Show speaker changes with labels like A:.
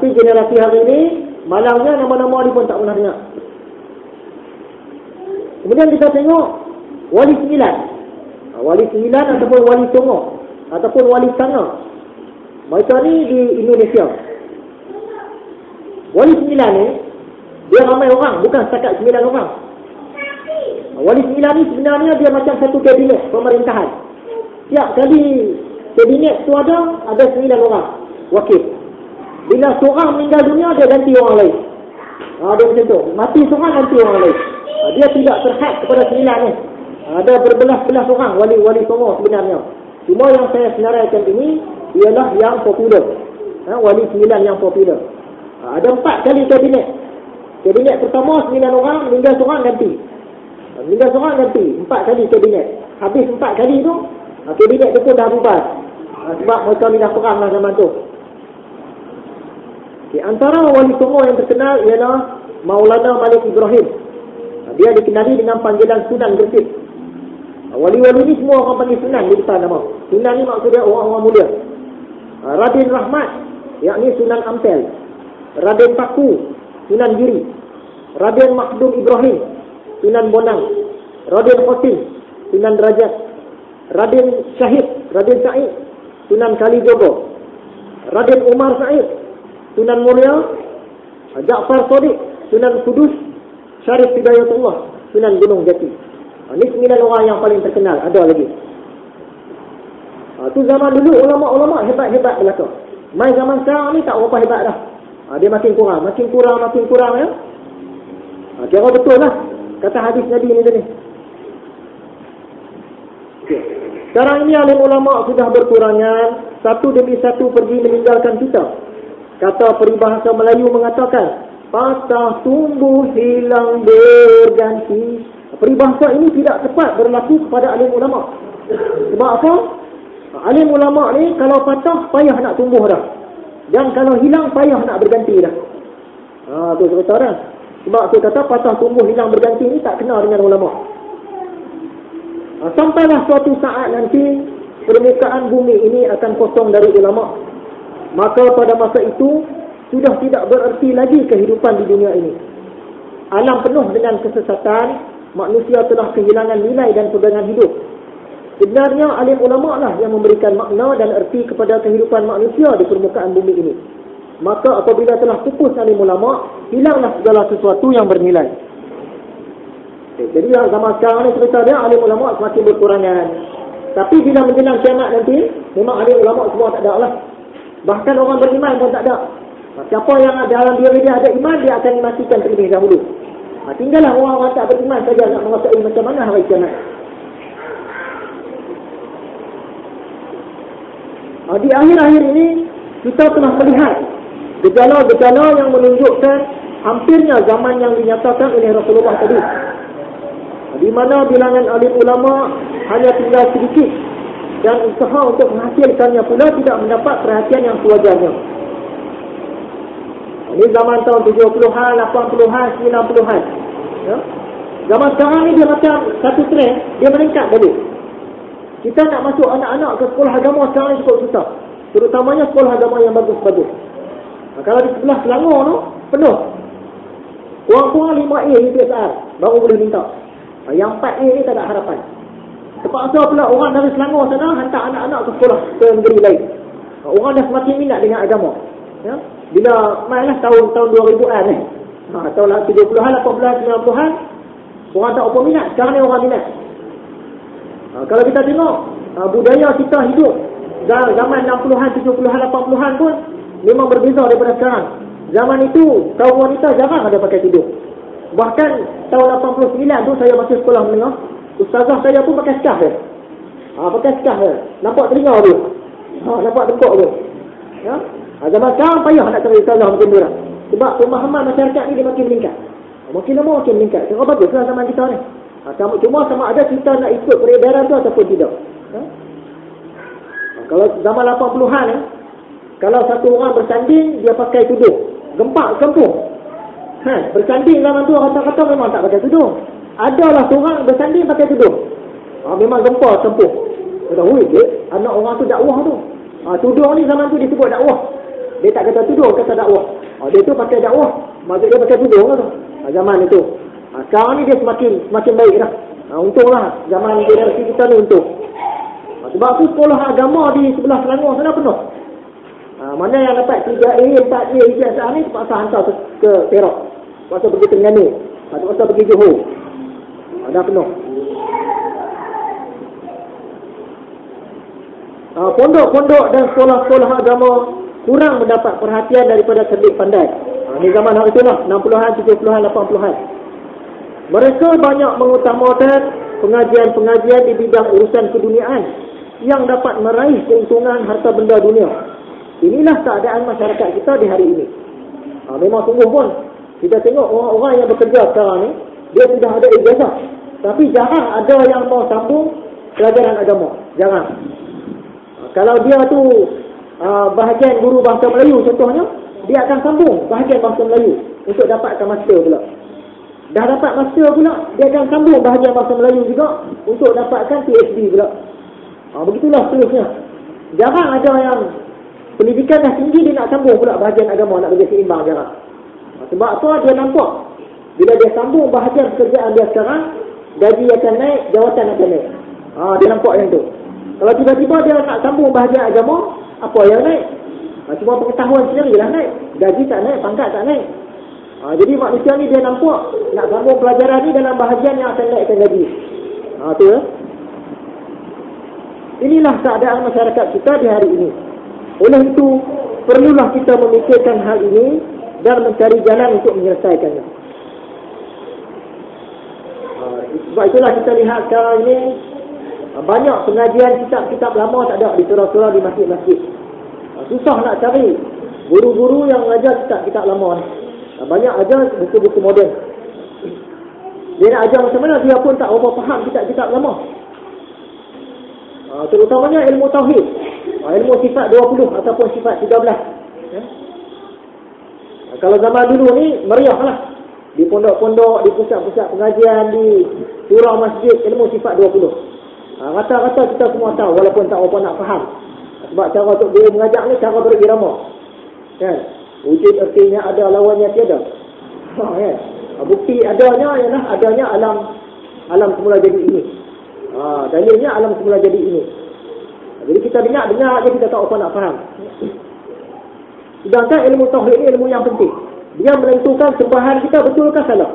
A: Tapi generasi hari ini, malangnya nama-nama dia pun tak pernah dengar. Kemudian kita tengok wali 9. Wali 9 ataupun wali Songo ataupun wali Sanga. Mereka ni di Indonesia. Wali 9 ni, dia ramai orang, bukan setakat 9 orang. Wali 9 ni sebenarnya dia macam satu kabinet pemerintahan. Tiap kali kabinet tu ada 9 orang wakil. Bila seorang meninggal dunia, dia ganti orang lain. Dia macam tu. Mati seorang, ganti orang lain. Dia tidak terhad kepada 9 ni. Ada berbelas-belas orang wali-wali semua sebenarnya. Cuma yang saya senaraikan ini ialah yang popular. Wali 9 yang popular. Ada 4 kali kabinet. Kabinet pertama 9 orang, meninggal seorang ganti. Meninggal seorang ganti. 4 kali kabinet. Habis 4 kali tu, kabinet tu pun dah bubar. Sebab mereka ni dah perang lah zaman tu. Di antara wali semua yang terkenal ialah Maulana Malik Ibrahim. Dia dikenali dengan panggilan Sunan Gresik. Wali-wali ni semua orang panggil Sunan di depan nama. Sunan ni maksudnya orang-orang mulia. Raden Rahmat, yakni Sunan Ampel. Raden Paku, Sunan Giri. Raden Makhdum Ibrahim, Sunan Bonang. Raden Qasim, Sunan Derajat. Raden Syahid, Raden Said, Sunan Kalijogo. Raden Umar Said, Sunan Mulia. Ja'far Sadiq, Sunan Kudus. Syarif Hidayatullah, Sunan Gunung Jati. Ini 9 orang yang paling terkenal. Ada lagi. Tu zaman dulu ulama-ulama hebat-hebat belaka. Mai zaman sekarang ni tak berapa hebat dah. Dia makin kurang ya. Kira betul lah kata hadis Nabi ni tadi. Okay. Sekarang ini alim ulama sudah berkurangan, satu demi satu pergi meninggalkan kita. Kata peribahasa Melayu mengatakan, patah tumbuh hilang berganti. Peribahasa ini tidak tepat berlaku kepada alim ulama. Sebab apa? Alim ulama ni kalau patah payah nak tumbuh dah. Dan kalau hilang payah nak berganti dah. Tu cerita dah. Sebab tu kata patah tumbuh hilang berganti ni tak kena dengan ulama. Sampailah suatu saat nanti permukaan bumi ini akan kosong dari ulama. Maka pada masa itu sudah tidak bererti lagi kehidupan di dunia ini. Alam penuh dengan kesesatan, manusia telah kehilangan nilai dan pegangan hidup. Sebenarnya alim ulama lah yang memberikan makna dan erti kepada kehidupan manusia di permukaan bumi ini. Maka apabila telah pupus alim ulama, hilanglah segala sesuatu yang bernilai. Jadi zaman sekarang ni cerita dia alim ulama semakin berkurangan. Tapi bila menjelang kiamat nanti, memang alim ulama semua tak ada lah. Bahkan orang beriman pun tak ada. Siapa yang dalam diri dia ada iman, dia akan dimatikan terlebih dahulu. Tinggallah orang-orang tak beriman saja nak menguasai macam mana hari kiamat. Di akhir-akhir ini kita telah melihat gejala-gejala yang menunjukkan hampirnya zaman yang dinyatakan oleh Rasulullah tadi, di mana bilangan alim ulama hanya tinggal sedikit dan usaha untuk menghasilkannya pula tidak mendapat perhatian yang sewajarnya. Ini zaman tahun 70-an, 80-an, 90-an. Ya? Zaman sekarang ni dia macam satu trend, dia meningkat balik. Kita nak masuk anak-anak ke sekolah agama sekarang ni cukup susah. Terutamanya sekolah agama yang bagus-bagus. Kalau di sebelah Selangor tu, penuh. Kurang-kurang 5A UPSR baru boleh minta. Yang 4A ni tak ada harapan. Terpaksa pula orang dari Selangor sana hantar anak-anak ke sekolah ke negeri lain. Orang dah semakin minat dengan agama. Ya? Bila mainlah tahun 2000-an ni. Tahun 70-an, 80-an, 90-an, orang tak apa minat. Sekarang ni orang minat. Kalau kita tengok budaya kita hidup zaman 60-an, 70-an, 80-an pun memang berbeza daripada sekarang. Zaman itu kaum wanita jarang ada pakai tudung. Bahkan tahun 89 tu saya masih sekolah menengah, ustazah saya pun pakai scarf dia. Pakai scarf dia. Nampak telinga dia. Nampak tengkok dia. Ya? Zaman sekarang payah nak cari ustazah macam tu lah. Sebab pemahaman masyarakat ni dia makin meningkat. Makin lama makin meningkat. Kira baguslah zaman kita ni. Cuma sama ada kita nak ikut peredaran tu ataupun tidak. Kalau zaman 80-an ni, kalau satu orang bersanding dia pakai tudung, gempak kampung. Bersanding zaman tu kata-kata memang tak pakai tudung. Adalah seorang bersanding pakai tudung. Memang gempak kampung. Kata, "Hui, anak orang tu dakwah tu." Tudung ni zaman tu disebut dakwah. Dia tak kata tudung, kata dakwah. Dia tu pakai dakwah, maksud dia pakai tudung lah tu. Zaman itu. Sekarang ni dia semakin baik dah. Untunglah zaman generasi kita ni untung. Sebab tu sekolah agama di sebelah Selangor sana penuh. Mana yang dapat 3A, 4A ijazah ni terpaksa hantar ke Perak. Terpaksa pergi Terengganu. Terpaksa pergi Johor. Dah penuh. Pondok-pondok dan sekolah-sekolah agama kurang mendapat perhatian daripada cerdik pandai. Ini zaman hari itulah, 60-an, 70-an, 80-an. Mereka banyak mengutamakan pengajian-pengajian di bidang urusan keduniaan yang dapat meraih keuntungan harta benda dunia. Inilah keadaan masyarakat kita di hari ini. Memang sungguh pun kita tengok orang-orang yang bekerja sekarang ni, dia sudah ada ijazah, tapi jarang ada yang mau sambung pelajaran agama. Jarang. Kalau dia tu bahagian guru bahasa Melayu contohnya, dia akan sambung bahagian bahasa Melayu untuk dapatkan master pula. Dah dapat master pula, dia akan sambung bahagian bahasa Melayu juga untuk dapatkan PhD pula. Begitulah seterusnya. Jarang ada yang pendidikan dah tinggi, dia nak sambung pula bahagian agama, nak bagi seimbang, jarang. Sebab apa? Dia nampak bila dia sambung bahagian pekerjaan dia sekarang, gaji akan naik, jawatan akan naik. Dia nampak yang tu. Kalau tiba-tiba dia nak sambung bahagian agama, apa yang naik? Cuma pengetahuan sendiri lah naik. Gaji tak naik, pangkat tak naik. Jadi manusia ni dia nampak nak sambung pelajaran ni dalam bahagian yang akan naikkan gaji. Tu ya. Inilah keadaan masyarakat kita di hari ini. Oleh itu, perlulah kita memikirkan hal ini dan mencari jalan untuk menyelesaikannya. Sebab itulah kita lihat sekarang ini banyak pengajian kitab-kitab lama tak ada di surau-surau, di masjid-masjid. Susah nak cari guru-guru yang mengajar kitab-kitab lama ni. Banyak ajar buku-buku moden. Dia nak ajar macam mana, dia pun tak berapa faham kitab-kitab lama. Terutamanya ilmu tauhid, ilmu sifat 20 ataupun sifat 13. Kalau zaman dulu ni meriah lah. Di pondok-pondok, di pusat-pusat pengajian, di surau masjid, ilmu sifat 20. Rata-rata kita semua tahu walaupun tak berapa nak faham. Sebab cara untuk dia mengajak ni cara berirama. Kan? Wujud artinya ada, lawannya tiada. Kan? Bukti adanya ialah adanya alam semula jadi ini. Dalilnya alam semula jadi ini. Jadi kita dengar aja kita tak apa nak faham. Sedangkan ilmu tauhid ni ilmu yang penting. Dia menentukan sembahan kita betul ke salah.